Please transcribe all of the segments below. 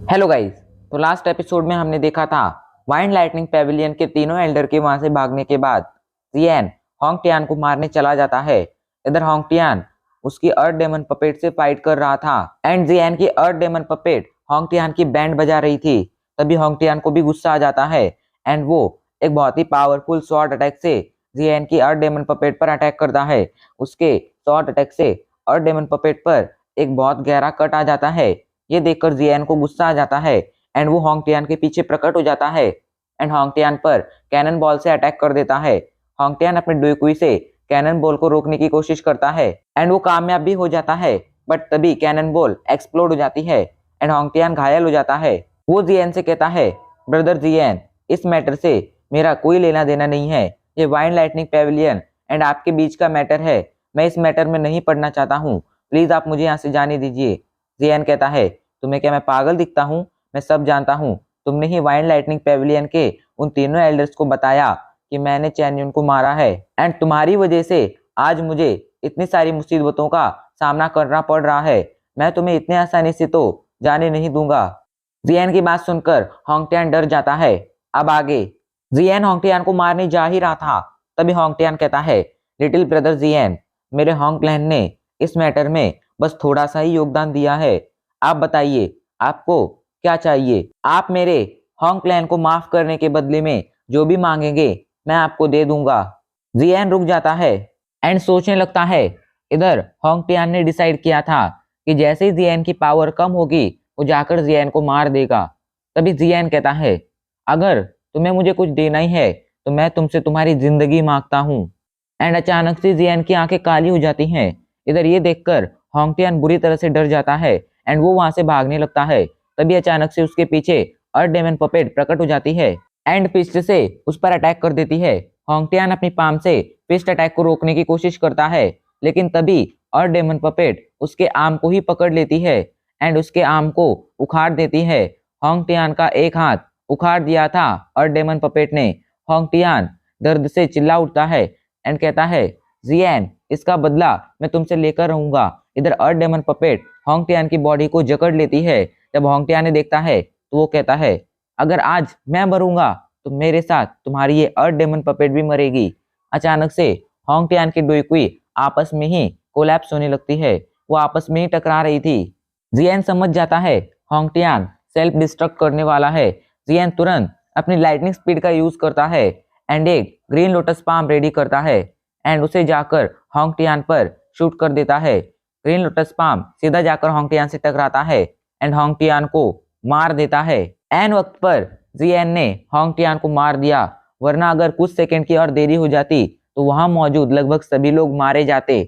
Hello guys. तो last episode में हमने देखा था वाइंड लाइटनिंग पेविलियन के तीनों एल्डर के वहां से भागने के बाद जियन होंग टियान को मारने चला जाता है। इधर होंग टियान उसकी अर्थ डेमन पपेट से फाइट कर रहा था एंड जियन की अर्थ डेमन पपेट होंग टियान की बैंड बजा रही थी। तभी होंग टियान को भी गुस्सा आ जाता है एंड वो एक बहुत ही पावरफुल शॉर्ट अटैक से जियन की अर्थ डेमन पपेट पर अटैक करता है। उसके शॉर्ट अटैक से अर्थ डेमन पपेट पर एक बहुत गहरा कट आ जाता है। ये देखकर जियन को गुस्सा आ जाता है एंड वो होंग टियान के पीछे प्रकट हो जाता है एंड होंग टियान पर कैनन बॉल से अटैक कर देता है। होंग टियान अपने डुइकुई से कैनन बॉल को रोकने की कोशिश करता है एंड वो कामयाब भी हो जाता है, बट तभी कैनन बॉल एक्सप्लोड हो जाती है एंड होंग टियान घायल हो जाता है। वो जियन से कहता है, ब्रदर जियन, इस मैटर से मेरा कोई लेना देना नहीं है। ये वाइंड लाइटनिंग पेविलियन एंड आपके बीच का मैटर है। मैं इस मैटर में नहीं पढ़ना चाहता हूँ। प्लीज आप मुझे यहाँ से जाने दीजिए। जियन कहता है, तुम्हें क्या मैं पागल दिखता हूँ? मैं सब जानता हूँ। तुमने ही वाइंड लाइटनिंग पेविलियन के उन तीनों एल्डर्स को बताया कि मैंने चैन युन को मारा है एंड तुम्हारी वजह से आज मुझे इतनी सारी मुसीबतों का सामना करना पड़ रहा है। मैं तुम्हें इतने आसानी से तो जाने नहीं दूंगा। जियन की बात सुनकर होंग टियान डर जाता है। अब आगे जियन होंग टियान को मारने जा ही रहा था, तभी होंग टियान कहता है, लिटिल ब्रदर जियन, मेरे होंग क्लैन ने इस मैटर में बस थोड़ा सा ही योगदान दिया है। आप बताइए आपको क्या चाहिए? आप मेरे होंग क्लैन को माफ करने के बदले में जो भी मांगेंगे मैं आपको दे दूंगा। जियन रुक जाता है एंड सोचने लगता है। इधर होंग टियान ने डिसाइड किया था कि जैसे ही जियन की पावर कम होगी वो जाकर जियन को मार देगा। तभी जियन कहता है, अगर तुम्हें मुझे कुछ देना ही है तो मैं तुमसे तुम्हारी जिंदगी मांगता हूँ। एंड अचानक से जियन की आंखें काली हो जाती हैं। इधर ये देखकर होंग टियान बुरी तरह से डर जाता है एंड वो वहां से भागने लगता है। तभी अचानक से उसके पीछे अर्थ डेमन पपेट प्रकट हो जाती है एंड फिस्ट से उस पर अटैक कर देती है। होंग टियान अपनी पाम से फिस्ट अटैक को रोकने की कोशिश करता है, लेकिन तभी अर्थ डेमन पपेट उसके आर्म को ही पकड़ लेती है एंड उसके आर्म को उखाड़ देती है। होंग टियान का एक हाथ उखाड़ दिया था अर्थ डेमन पपेट ने। होंग टियान दर्द से चिल्ला उठता है एंड कहता है, जियन, इसका बदला मैं तुमसे लेकर रहूंगा। इधर अर्थ डेमन पपेट होंग टियान की बॉडी को जकड़ लेती है। जब होंग टियान ने देखता है तो वो कहता है, अगर आज मैं मरूंगा तो मेरे साथ तुम्हारी ये अर्थ डेमन पपेट भी मरेगी। अचानक से होंग टियान की डुइकुई आपस में ही कोलैप्स होने लगती है। वो आपस में ही टकरा रही थी। जियन समझ जाता है होंग टियान सेल्फ डिस्ट्रक्ट करने वाला है। जियन तुरंत अपनी लाइटनिंग स्पीड का यूज करता है एंड एक ग्रीन लोटस पाम रेडी करता है एंड उसे जाकर होंग टियान पर शूट कर देता है। ग्रीन लोटस पाम सीधा जाकर होंग टियान से टकराता है एंड होंग टियान को मार देता है। एन वक्त पर जियन ने होंग टियान को मार दिया, वरना अगर कुछ सेकंड की और देरी हो जाती तो वहां मौजूद लगभग सभी लोग मारे जाते।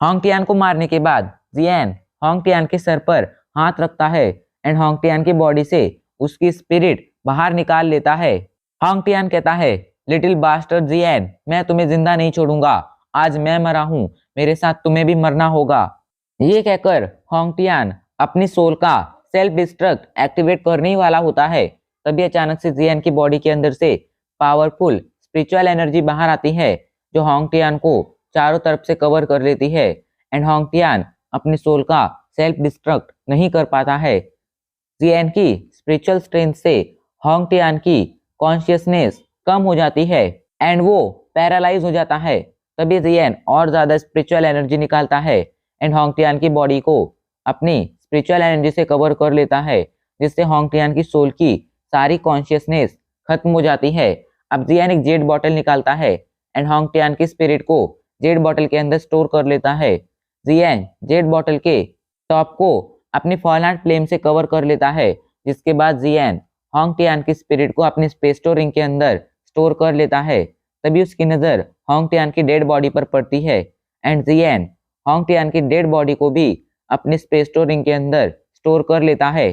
होंग टियान को मारने के बाद जियन होंग टियान के सर पर हाथ रखता है एंड होंग टियान की बॉडी से उसकी स्पिरिट बाहर निकाल लेता है। होंग टियान कहता है, लिटिल बास्टर्ड जियन, मैं तुम्हें जिंदा नहीं छोड़ूंगा। आज मैं मरा हूं, मेरे साथ तुम्हें भी मरना होगा। ये कहकर होंग टियान अपनी सोल का सेल्फ डिस्ट्रक्ट एक्टिवेट करने ही वाला होता है। तभी अचानक से जियन की बॉडी के अंदर से पावरफुल स्पिरिचुअल एनर्जी बाहर आती है जो होंग टियान को चारों तरफ से कवर कर लेती है एंड होंग टियान अपनी सोल का सेल्फ डिस्ट्रक्ट नहीं कर पाता है। जियन की स्पिरिचुअल स्ट्रेंथ से होंग टियान की कॉन्शियसनेस कम हो जाती है एंड वो पैरालाइज हो जाता है। तभी जियन और ज्यादा स्पिरिचुअल एनर्जी निकालता है एंड होंग टियान की बॉडी को अपनी स्पिरिचुअल एनर्जी से कवर कर लेता है, जिससे होंग टियान की सोल की सारी कॉन्शियसनेस खत्म हो जाती है। अब जियन एक जेड बॉटल निकालता है एंड होंग टियान की स्पिरिट को जेड बॉटल के अंदर स्टोर कर लेता है। जियन जेड बॉटल के टॉप को अपनी फॉल हार्ट फ्लेम से कवर कर लेता है, जिसके बाद जियन होंग टियान की स्पिरिट को अपनी स्पेस स्टोरिंग के अंदर स्टोर कर लेता है। तभी उसकी नजर होंग टियान की डेड बॉडी पर पड़ती है एंड जियन होंग टियान की डेड बॉडी को भी अपनी स्पेस स्टोरिंग के अंदर स्टोर कर लेता है।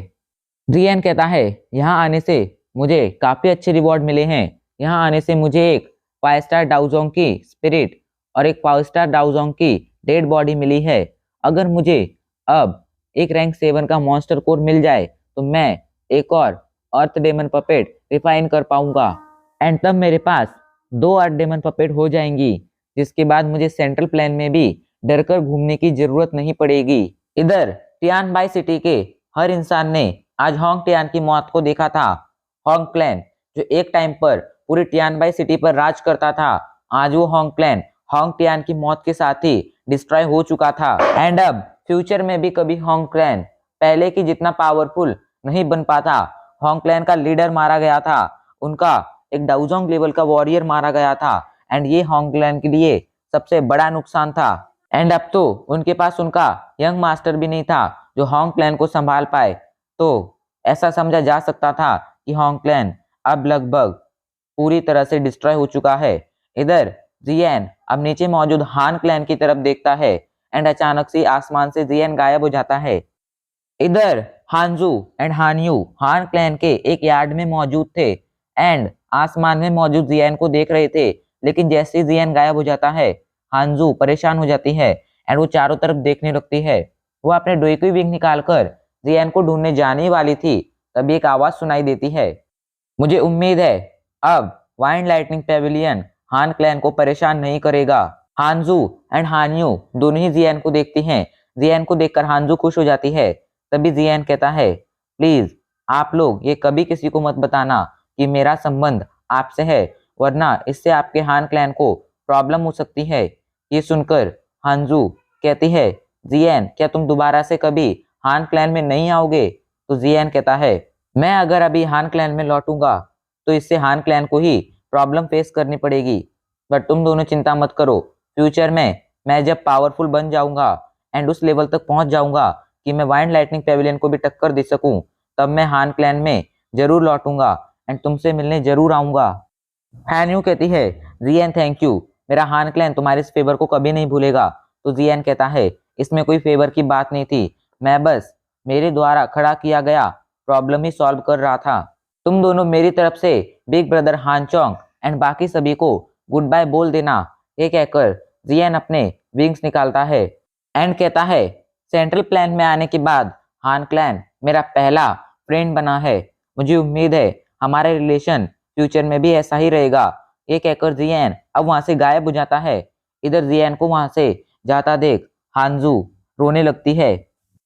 जियन कहता है, यहाँ आने से मुझे काफी अच्छे रिवॉर्ड मिले हैं। यहाँ आने से मुझे एक 5 स्टार डाउजोंग की स्पिरिट और एक 5 स्टार डाउजोंग की डेड बॉडी मिली है। अगर मुझे अब एक रैंक 7 का मॉन्स्टर कोर मिल जाए तो मैं एक और अर्थ डेमन पपेट रिफाइन कर पाऊंगा एंड तब मेरे पास 2 अर्थ डेमन पपेट हो जाएंगी, जिसके बाद मुझे सेंट्रल प्लेन में भी डरकर घूमने की जरूरत नहीं पड़ेगी। इधर टियानबाई सिटी के हर इंसान ने आज होंग टियान की मौत को देखा था। होंग क्लैन जो एक टाइम पर पूरी टियानबाई सिटी पर राज करता था, आज वो होंग क्लैन होंग टियान की मौत के साथ ही डिस्ट्रॉय हो चुका था। एंड अब फ्यूचर में भी कभी होंग क्लैन पहले की जितना पावरफुल नहीं बन पाता। होंग क्लैन का लीडर मारा गया था, उनका एक डाउजोंग लेवल का वॉरियर मारा गया था, एंड ये होंग क्लैन के लिए सबसे बड़ा नुकसान था। एंड अब तो उनके पास उनका यंग मास्टर भी नहीं था जो होंग क्लैन को संभाल पाए, तो ऐसा समझा जा सकता था कि होंग क्लैन अब लगभग पूरी तरह से डिस्ट्रॉय हो चुका है। इधर जियन अब नीचे मौजूद हान क्लैन की तरफ देखता है एंड अचानक से आसमान से जियन गायब हो जाता है। इधर हानजू एंड हानयू हान क्लैन के एक यार्ड में मौजूद थे एंड आसमान में मौजूद जियन को देख रहे थे, लेकिन जैसे ही जियन गायब हो जाता है, हानजू परेशान हो जाती है एंड वो चारों तरफ देखने लगती है। वो अपने डोइक्वी विंग निकालकर जियन को ढूंढने जाने वाली थी, तभी एक आवाज सुनाई देती है। मुझे उम्मीद है अब वाइंड लाइटनिंग पेविलियन हान क्लैन को परेशान नहीं करेगा। हानजू एंड हानयू दोनों ही जियन को देखती हैं। जियन को देखकर हानजू खुश हो जाती है। तभी जियन कहता है, प्लीज आप लोग ये कभी किसी को मत बताना कि मेरा संबंध आपसे है, वरना इससे आपके हान क्लैन को प्रॉब्लम हो सकती है। ये सुनकर हानजू कहती है, जियन क्या तुम दोबारा से कभी हान क्लैन में नहीं आओगे? तो जियन कहता है, मैं अगर अभी हान क्लैन में लौटूंगा तो इससे हान क्लैन को ही प्रॉब्लम फेस करनी पड़ेगी, बट तुम दोनों चिंता मत करो। फ्यूचर में मैं जब पावरफुल बन जाऊंगा एंड उस लेवल तक पहुंच जाऊंगा कि मैं वाइंड लाइटनिंग पेविलियन को भी टक्कर दे सकूं, तब मैं हान क्लैन में जरूर लौटूंगा एंड तुमसे मिलने जरूर आऊंगा। हैन्यू कहती है, जियन थैंक यू, मेरा हान क्लैन तुम्हारे इस फेवर को कभी नहीं भूलेगा। तो जियन कहता है, इसमें कोई फेवर की बात नहीं थी, मैं बस मेरे द्वारा खड़ा किया गया प्रॉब्लम ही सॉल्व कर रहा था। तुम दोनों मेरी तरफ से बिग ब्रदर हानचोंग एंड बाकी सभी को गुड बाय बोल देना। ये कहकर जियन अपने विंग्स निकालता है एंड कहता है, सेंट्रल प्लान में आने के बाद हान क्लैन मेरा पहला फ्रेंड बना है। मुझे उम्मीद है हमारा रिलेशन फ्यूचर में भी ऐसा ही रहेगा। ये कहकर जियन अब वहां से गायब हो जाता है। इधर जियन को वहां से जाता देख हानजू रोने लगती है।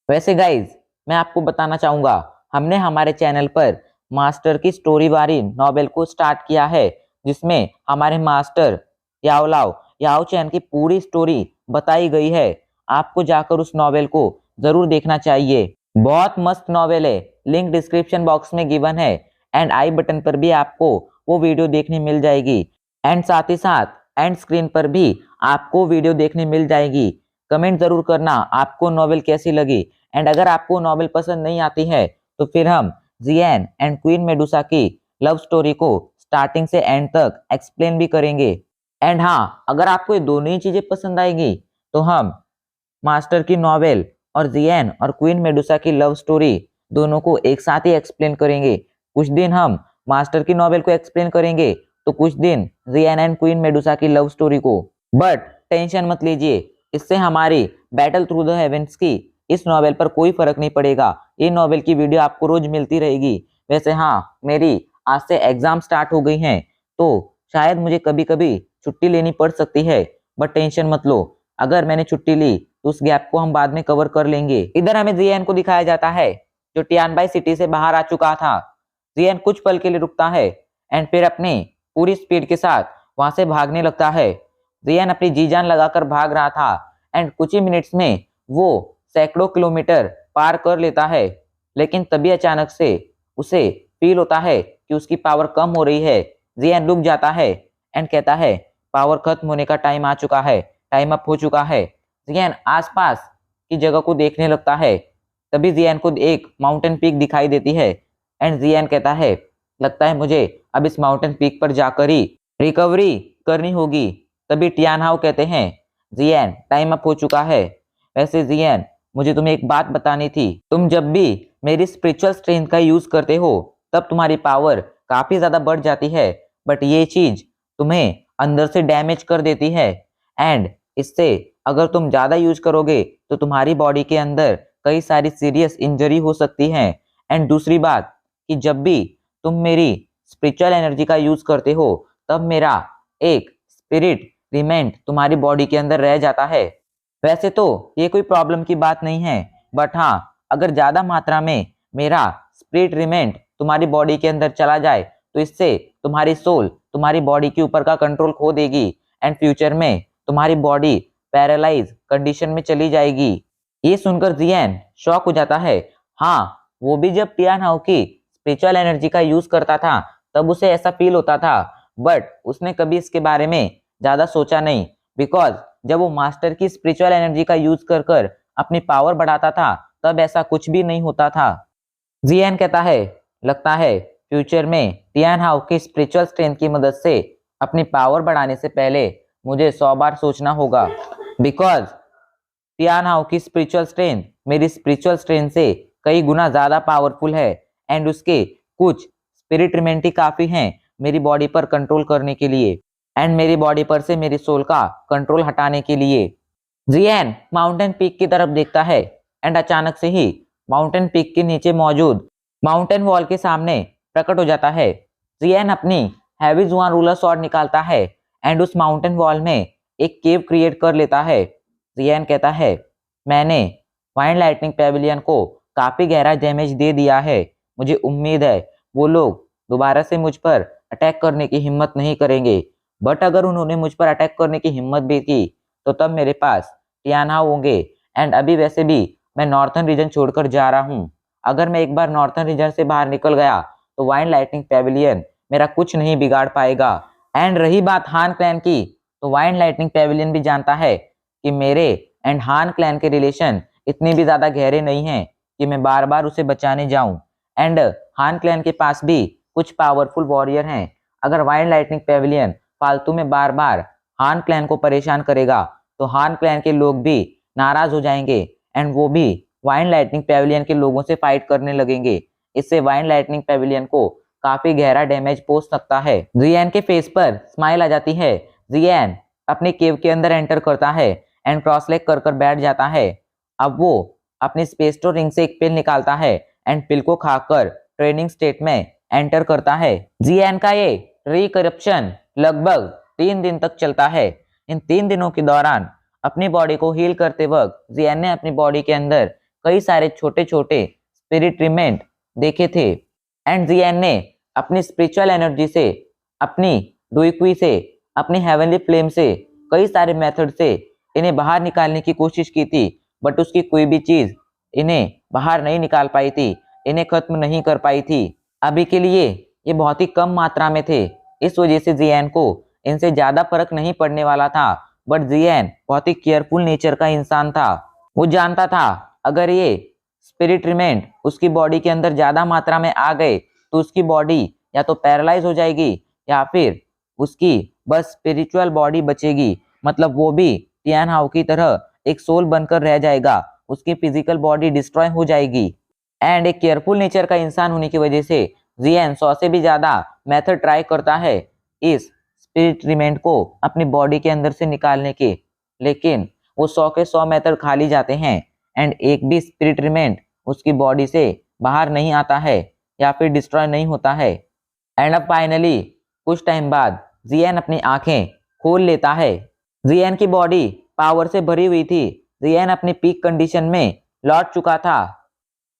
वैसे गाइज मैं आपको बताना चाहूंगा, हमने हमारे चैनल पर मास्टर की स्टोरी वाली नॉवेल को स्टार्ट किया है, जिसमें हमारे मास्टर याओलाओ याओ चैन की पूरी स्टोरी बताई गई है। आपको जाकर उस नॉवेल को जरूर देखना चाहिए, बहुत मस्त नॉवेल है। लिंक डिस्क्रिप्शन बॉक्स में गिवन है एंड आई बटन पर भी आपको वो वीडियो देखने मिल जाएगी एंड साथ ही साथ एंड स्क्रीन पर भी आपको वीडियो देखने मिल जाएगी। कमेंट जरूर करना आपको नॉवेल कैसी लगी एंड अगर आपको नॉवेल पसंद नहीं आती है तो फिर हम जियन एंड क्वीन मेडुसा की लव स्टोरी को स्टार्टिंग से एंड तक एक्सप्लेन भी करेंगे। एंड हाँ, अगर आपको ये दोनों ही चीजें पसंद आएगी तो हम मास्टर की नॉवेल और जियन और क्वीन मेडुसा की लव स्टोरी दोनों को एक साथ ही एक्सप्लेन करेंगे। कुछ दिन हम मास्टर की नॉवेल को एक्सप्लेन करेंगे तो कुछ दिन जियन एंड क्वीन मेडुसा की लव स्टोरी को। बट टेंशन मत लीजिए, इससे हमारी बैटल थ्रू द हेवेंस की इस नॉवेल पर कोई फर्क नहीं पड़ेगा। ये नॉवेल की वीडियो आपको रोज मिलती रहेगी। वैसे हाँ, मेरी आज से एग्जाम स्टार्ट हो गई हैं, तो शायद मुझे कभी कभी छुट्टी लेनी पड़ सकती है, बट टेंशन मत लो, अगर मैंने छुट्टी ली तो उस गैप को हम बाद में कवर कर लेंगे। इधर हमें जियन को दिखाया जाता है जो टियानबाई सिटी से बाहर आ चुका था। जियन कुछ पल के लिए रुकता है एंड फिर अपनी पूरी स्पीड के साथ वहां से भागने लगता है। जियन अपनी जी जान लगाकर भाग रहा था एंड कुछ ही मिनट्स में वो सैकड़ों किलोमीटर पार कर लेता है, लेकिन तभी अचानक से उसे फील होता है कि उसकी पावर कम हो रही है। जियन रुक जाता है एंड कहता है, पावर खत्म होने का टाइम आ चुका है, टाइम अप हो चुका है। जियन आसपास की जगह को देखने लगता है, तभी जियन को एक माउंटेन पीक दिखाई देती है एंड जियन कहता है, लगता है मुझे अब इस माउंटेन पीक पर जाकर ही रिकवरी करनी होगी। तभी टियानहाओ कहते हैं, जियन टाइम अप हो चुका है। वैसे जियन मुझे तुम्हें एक बात बतानी थी, तुम जब भी मेरी स्पिरिचुअल स्ट्रेंथ का यूज करते हो तब तुम्हारी पावर काफी ज्यादा बढ़ जाती है, बट ये चीज तुम्हें अंदर से डैमेज कर देती है एंड इससे अगर तुम ज्यादा यूज करोगे तो तुम्हारी बॉडी के अंदर कई सारी सीरियस इंजरी हो सकती है। एंड दूसरी बात कि जब भी तुम मेरी स्पिरिचुअल एनर्जी का यूज करते हो तब मेरा एक स्पिरिट रिमेंट तुम्हारी बॉडी के अंदर रह जाता है। वैसे तो ये कोई प्रॉब्लम की बात नहीं है, बट हाँ, अगर ज्यादा मात्रा में मेरा स्पिरिट तुम्हारी बॉडी के अंदर चला जाए तो इससे तुम्हारी सोल तुम्हारी बॉडी के ऊपर का कंट्रोल खो देगी एंड फ्यूचर में तुम्हारी बॉडी पैरालाइज कंडीशन में चली जाएगी। ये सुनकर जियान शॉक हो जाता है। हाँ, वो भी जब टियान हाउ की स्पिरिचुअल एनर्जी का यूज करता था तब उसे ऐसा फील होता था, बट उसने कभी इसके बारे में ज्यादा सोचा नहीं, बिकॉज जब वो मास्टर की स्पिरिचुअल एनर्जी का यूज कर कर अपनी पावर बढ़ाता था तब ऐसा कुछ भी नहीं होता था। जियान कहता है, लगता है फ्यूचर में टियान हाउ की स्पिरिचुअल स्ट्रेंथ की मदद से अपनी पावर बढ़ाने से पहले मुझे 100 बार सोचना होगा, बिकॉज टियान हाउ की स्पिरिचुअल स्ट्रेंथ मेरी स्पिरिचुअल स्ट्रेंथ से कई गुना ज्यादा पावरफुल है एंड उसके कुछ स्पिरिट रिमेंटी काफी हैं मेरी बॉडी पर कंट्रोल करने के लिए एंड मेरी बॉडी पर से मेरी सोल का कंट्रोल हटाने के लिए। जियान माउंटेन पीक की तरफ देखता है एंड अचानक से ही माउंटेन पीक के नीचे मौजूद माउंटेन वॉल के सामने प्रकट हो जाता है। जियान अपनी हैवी जुआन रूलर स्वॉर्ड निकालता है एंड उस माउंटेन वॉल में एक केव क्रिएट कर लेता है। जियान कहता है, मैंने वाइंड लाइटनिंग पेविलियन को काफी गहरा डैमेज दे दिया है, मुझे उम्मीद है वो लोग दोबारा से मुझ पर अटैक करने की हिम्मत नहीं करेंगे, बट अगर उन्होंने मुझ पर अटैक करने की हिम्मत भी की तो तब मेरे पास टियान हाउ होंगे एंड अभी वैसे भी मैं नॉर्थर्न रीजन छोड़कर जा रहा हूँ। अगर मैं एक बार नॉर्थर्न रीजन से बाहर निकल गया तो वाइंड लाइटनिंग पेविलियन मेरा कुछ नहीं बिगाड़ पाएगा। एंड रही बात हान क्लैन की, तो वाइंड लाइटनिंग पेविलियन भी जानता है कि मेरे एंड हान क्लैन के रिलेशन इतने भी ज्यादा गहरे नहीं हैं कि मैं बार बार उसे बचाने जाऊं एंड हान क्लैन के पास भी कुछ पावरफुल वॉरियर हैं। अगर वाइंड लाइटनिंग पेविलियन फालतू में बार बार हान क्लैन को परेशान करेगा तो हान क्लैन के लोग भी नाराज हो जाएंगे एंड वो भी वाइंड लाइटनिंग पेविलियन के लोगों से फाइट करने लगेंगे। इससे वाइंड लाइटनिंग पेविलियन को काफी गहरा डैमेज पहुंच सकता है। जियान के फेस पर स्माइल आ जाती है। जियान अपने केव के अंदर एंटर करता है एंड क्रॉस लेग कर बैठ जाता है। अब वो अपनी स्पेस टो रिंग से एक पिल निकालता है एंड पिल को खाकर ट्रेनिंग स्टेट में एंटर करता है। जियान का ये रिकरप्शन लगभग 3 दिन तक चलता है। इन 3 दिनों के दौरान अपनी बॉडी को हील करते वक्त जियान ने अपनी बॉडी के अंदर कई सारे छोटे छोटे स्पिरिट रिमेंट देखे थे एंड जियान ने अपनी स्पिरिचुअल एनर्जी से, अपनी डुइक्वी से, अपनी हेवनली फ्लेम से, कई सारे मेथड से इन्हें बाहर निकालने की कोशिश की थी, बट उसकी कोई भी चीज इन्हें बाहर नहीं निकाल पाई थी, इन्हें खत्म नहीं कर पाई थी। अभी के लिए ये बहुत ही कम मात्रा में थे, इस वजह से जियान को इनसे ज्यादा फर्क नहीं पड़ने वाला था, बट जियान बहुत ही केयरफुल नेचर का इंसान था। वो जानता था अगर ये स्पिरिट रिमेंट उसकी बॉडी के अंदर ज्यादा मात्रा में आ गए तो उसकी बॉडी या तो पैरालाइज हो जाएगी या फिर उसकी बस स्पिरिचुअल बॉडी बचेगी, मतलब वो भी टियान हाउ की तरह एक सोल बनकर रह जाएगा, उसकी फिजिकल बॉडी डिस्ट्रॉय हो जाएगी। एंड एक केयरफुल नेचर का इंसान होने की वजह से जियान 100 से भी ज्यादा मेथड ट्राई करता है इस स्पिरिट रिमेंट को अपनी बॉडी के अंदर से निकालने के, लेकिन वो 100 के 100 मेथड खाली जाते हैं एंड एक भी स्पिरिट रिमेंट उसकी बॉडी से बाहर नहीं आता है या फिर डिस्ट्रॉय नहीं होता है। एंड अब फाइनली कुछ टाइम बाद जियान अपनी आंखें खोल लेता है। जियान की बॉडी पावर से भरी हुई थी, जियान अपनी पीक कंडीशन में लौट चुका था।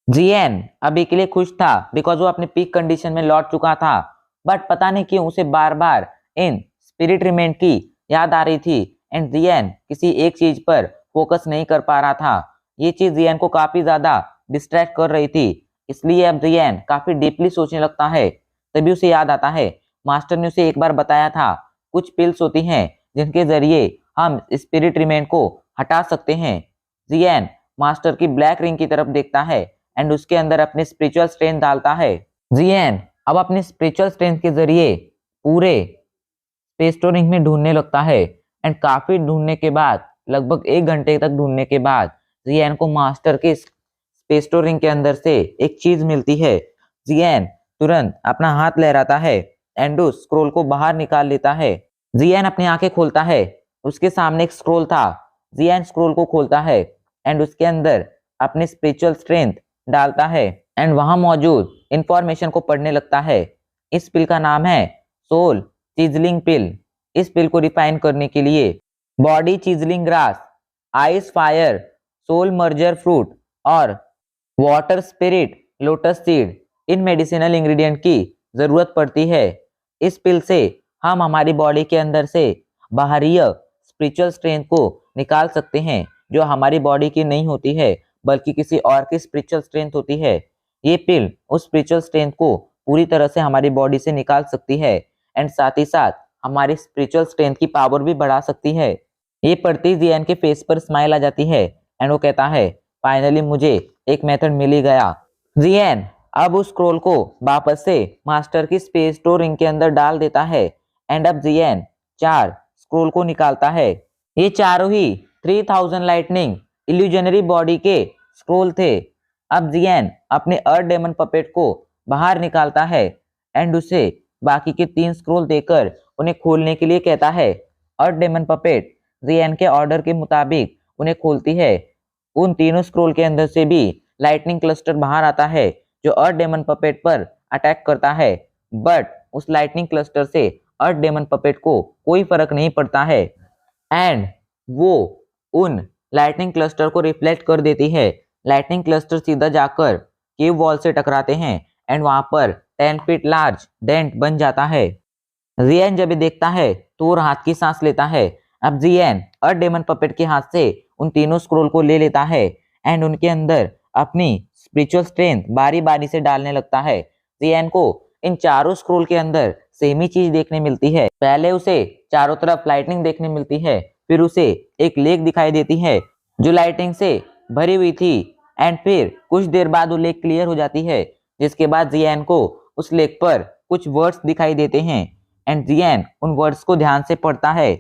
जियान अभी के लिए खुश था बिकॉज वो अपनी पीक कंडीशन में लौट चुका था, बट पता नहीं क्यों उसे बार बार इन स्पिरिट रिमेंट की याद आ रही थी एंड जियान किसी एक चीज पर फोकस नहीं कर पा रहा था। ये चीज जियान को काफी ज्यादा डिस्ट्रैक्ट कर रही थी, इसलिए अब जियान काफी डीपली सोचने लगता है। तभी उसे याद आता है मास्टर ने उसे एक बार बताया था कुछ पिल्स होती हैं जिनके जरिए हम स्पिरिट रिमेंट को हटा सकते हैं। जियान मास्टर की ब्लैक रिंग की तरफ देखता है एंड उसके अंदर अपनी स्पिरिचुअल स्ट्रेंथ डालता है। जियान अब अपनी स्पिरिचुअल स्ट्रेंथ के जरिए पूरे स्पेस टो रिंग में ढूंढने लगता है एंड काफी ढूंढने के बाद, लगभग 1 घंटे तक ढूंढने के बाद जियान को मास्टर के स्पेस टो रिंग के अंदर से एक चीज मिलती है। जियान तुरंत अपना हाथ लहराता है एंड उस स्क्रोल को बाहर निकाल लेता है। जियान अपनी आंखें खोलता है, उसके सामने एक स्क्रोल था। जियान स्क्रोल को खोलता है एंड उसके अंदर अपनी स्पिरिचुअल स्ट्रेंथ डालता है एंड वहां मौजूद इंफॉर्मेशन को पढ़ने लगता है। इस पिल का नाम है सोल चीजलिंग पिल। इस पिल को रिफाइन करने के लिए body chiselling grass, ice fire, soul merger fruit और वाटर स्पिरिट लोटस सीड, इन मेडिसिनल इंग्रेडिएंट की जरूरत पड़ती है। इस पिल से हम हमारी बॉडी के अंदर से बाहरीय स्पिरिचुअल स्ट्रेंथ को निकाल सकते हैं, जो हमारी बॉडी की नहीं होती है बल्कि किसी और की स्पिरिचुअल स्ट्रेंथ होती है। ये पिल उस स्पिरिचुअल स्ट्रेंथ को पूरी तरह से हमारी बॉडी से निकाल सकती है एंड साथ ही साथ हमारी स्पिरिचुअल स्ट्रेंथ की पावर भी बढ़ा सकती है। ये पढ़ते ही जियान के फेस पर स्माइल आ जाती है एंड वो कहता है, फाइनली मुझे एक मेथड मिल ही गया। जियान अब उस स्क्रोल को वापस से मास्टर की स्पेस स्टोर रिंग के अंदर डाल देता है एंड अब जियान 4 स्क्रोल को निकालता है। ये चारों ही 3000 लाइटनिंग इल्यूजनरी बॉडी के स्क्रोल थे। अब जियान अपने अर्थ डेमन पपेट को बाहर निकालता है एंड उसे बाकी के 3 स्क्रोल देकर उन्हें खोलने के लिए कहता है। अर्थ डेमन पपेट जियान के ऑर्डर के मुताबिक उन्हें खोलती है। उन तीनों स्क्रोल के अंदर से भी लाइटनिंग क्लस्टर बाहर आता है जो अर्थ डेमन पपेट पर अटैक करता है, बट उस लाइटनिंग क्लस्टर से अर्थ डेमन पपेट को कोई फर्क नहीं पड़ता है एंड वो उन लाइटनिंग क्लस्टर को रिफ्लेक्ट कर देती है। लाइटनिंग क्लस्टर सीधा जाकर केव वॉल से टकराते हैं एंड वहां पर 10 फीट लार्ज डेंट बन जाता है। जियान जब ये देखता है तो वो राहत की सांस लेता है। अब जियान अर्थ डेमन पपेट के हाथ से उन तीनों स्क्रोल को ले लेता है एंड उनके अंदर अपनी स्पिरिचुअल स्ट्रेंथ बारी बारी से डालने लगता है। जियान को इन चारों स्क्रोल के अंदर सेम ही चीज देखने मिलती है। पहले उसे चारों तरफ लाइटनिंग देखने मिलती है, फिर उसे एक लेक दिखाई देती है जो लाइटिंग से भरी हुई थी एंड फिर कुछ देर बाद वो लेक क्लियर हो जाती है, जिसके बाद जियान को उस लेक पर कुछ वर्ड्स दिखाई देते हैं एंड जियान उन वर्ड्स को ध्यान से पढ़ता है।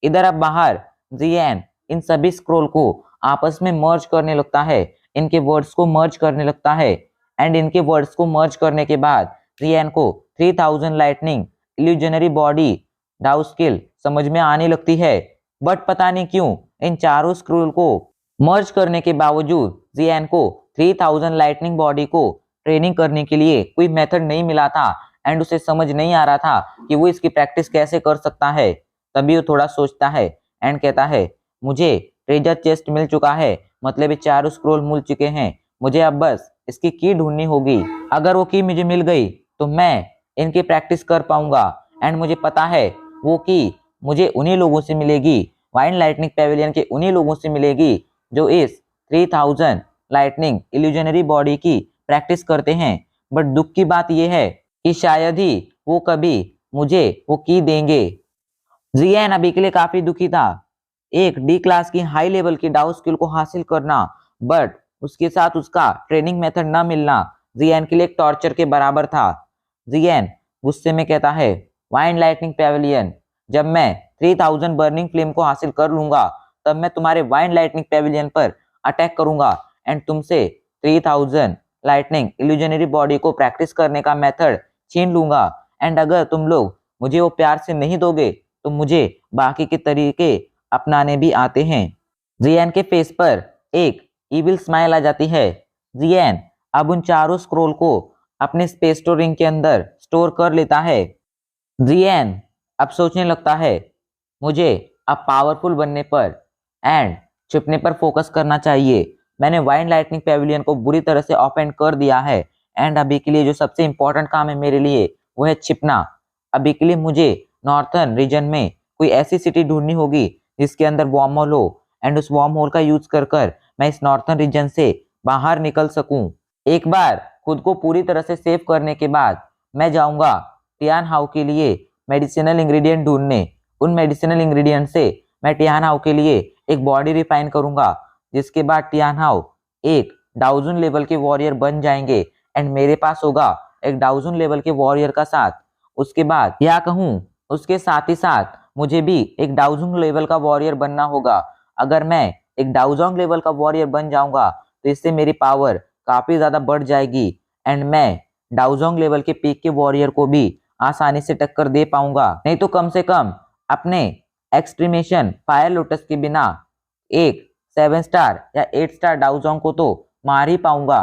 इधर अब बाहर जियान इन सभी स्क्रोल को आपस में मर्ज करने लगता है, इनके वर्ड्स को मर्ज करने लगता है एंड इनके वर्ड्स को मर्ज करने के बाद जियान को 3000 लाइटनिंग इल्यूजनरी बॉडी डाउ स्किल समझ में आने लगती है। बट पता नहीं क्यों इन चारों स्क्रोल को मर्ज करने के बावजूद जियान को 3000 लाइटनिंग बॉडी को ट्रेनिंग करने के लिए कोई मेथड नहीं मिला था एंड उसे समझ नहीं आ रहा था कि वो इसकी प्रैक्टिस कैसे कर सकता है। तभी वो थोड़ा सोचता है एंड कहता है, मुझे ट्रेजर चेस्ट मिल चुका है, मतलब ये चारों स्क्रोल मिल चुके हैं, मुझे अब बस इसकी की ढूंढनी होगी। अगर वो की मुझे मिल गई तो मैं इनकी प्रैक्टिस कर पाऊंगा एंड मुझे पता है वो की मुझे उन्हीं लोगों से मिलेगी, वाइन लाइटनिंग पेविलियन के उन्हीं लोगों से मिलेगी जो इस 3000 लाइटनिंग इल्यूजनरी बॉडी की प्रैक्टिस करते हैं। बट दुख की बात यह है कि शायद ही वो कभी मुझे वो की देंगे। जियान अभी के लिए काफी दुखी था। एक डी क्लास की हाई लेवल की डाउ स्किल को हासिल करना बट उसके साथ उसका ट्रेनिंग मेथड ना मिलना जियान के लिए एक टॉर्चर के बराबर था। जियान गुस्से में कहता है, वाइन लाइटनिंग पेविलियन, जब मैं 3000 बर्निंग फ्लेम को हासिल कर लूंगा तब मैं तुम्हारे वाइन लाइटनिंग पेविलियन पर अटैक करूंगा एंड तुमसे 3000 लाइटनिंग इल्यूजनरी बॉडी को प्रैक्टिस करने का मेथड छीन लूंगा एंड अगर तुम लोग मुझे वो प्यार से नहीं दोगे तो मुझे बाकी के तरीके अपनाने भी आते हैं। जियान के फेस पर एक इविल स्माइल आ जाती है। जियान अब उन चारों स्क्रोल को अपने स्पेस स्टोरिंग के अंदर स्टोर कर लेता है। जियान अब सोचने लगता है, मुझे अब पावरफुल बनने पर एंड छिपने पर फोकस करना चाहिए। मैंने वाइन लाइटनिंग पेविलियन को बुरी तरह से ऑफेंड कर दिया है एंड अभी के लिए जो सबसे इंपॉर्टेंट काम है मेरे लिए वो है छिपना। अभी के लिए मुझे नॉर्थर्न रीजन में कोई ऐसी सिटी ढूंढनी होगी जिसके अंदर वार्म होल हो एंड उस वार्म होल का यूज कर मैं इस नॉर्थर्न रीजन से बाहर निकल सकूं। एक बार खुद को पूरी तरह से सेव करने के बाद मैं जाऊंगा टियान हाउ के लिए मेडिसिनल इंग्रेडिएंट ढूंढने। उन मेडिसिनल इंग्रेडिएंट से मैं टियान हाउ के लिए एक बॉडी रिफाइन करूंगा, जिसके बाद टियान हाउ एक डाउजन लेवल के वॉरियर बन जाएंगे एंड मेरे पास होगा एक डाउजन लेवल के वॉरियर का साथ। उसके बाद या कहूँ उसके साथ ही साथ मुझे भी एक डाउजोंग लेवल का वॉरियर बनना होगा। अगर मैं एक डाउजोंग लेवल का वॉरियर बन जाऊंगा तो इससे मेरी पावर काफी ज्यादा बढ़ जाएगी एंड मैं डाउजोंग लेवल के पीक के वॉरियर को भी आसानी से टक्कर दे पाऊंगा। नहीं तो कम से कम अपने एक्सट्रीमेशन फायर लोटस के बिना एक 7 स्टार या 8 स्टार डाउजोंग को तो मार ही पाऊंगा।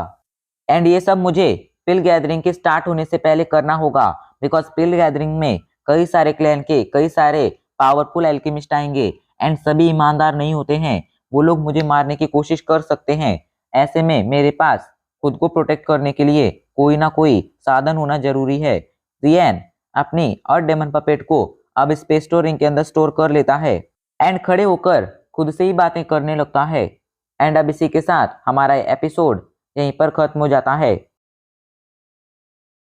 एंड ये सब मुझे पिल गैदरिंग के स्टार्ट होने से पहले करना होगा, बिकॉज पिल गैदरिंग में कई सारे क्लैन के कई सारे पावरफुल एल्केमिस्ट आएंगे एंड सभी ईमानदार नहीं होते हैं, वो लोग मुझे मारने की कोशिश कर सकते हैं। ऐसे में मेरे पास खुद को प्रोटेक्ट करने के लिए कोई ना कोई साधन होना जरूरी है। जियान अपनी अर्थ डेमन पपेट को अब स्पेस स्टोरिंग के अंदर स्टोर कर लेता है एंड खड़े होकर खुद से ही बातें करने लगता है। एंड अब इसी के साथ हमारा एपिसोड यहीं पर खत्म हो जाता है।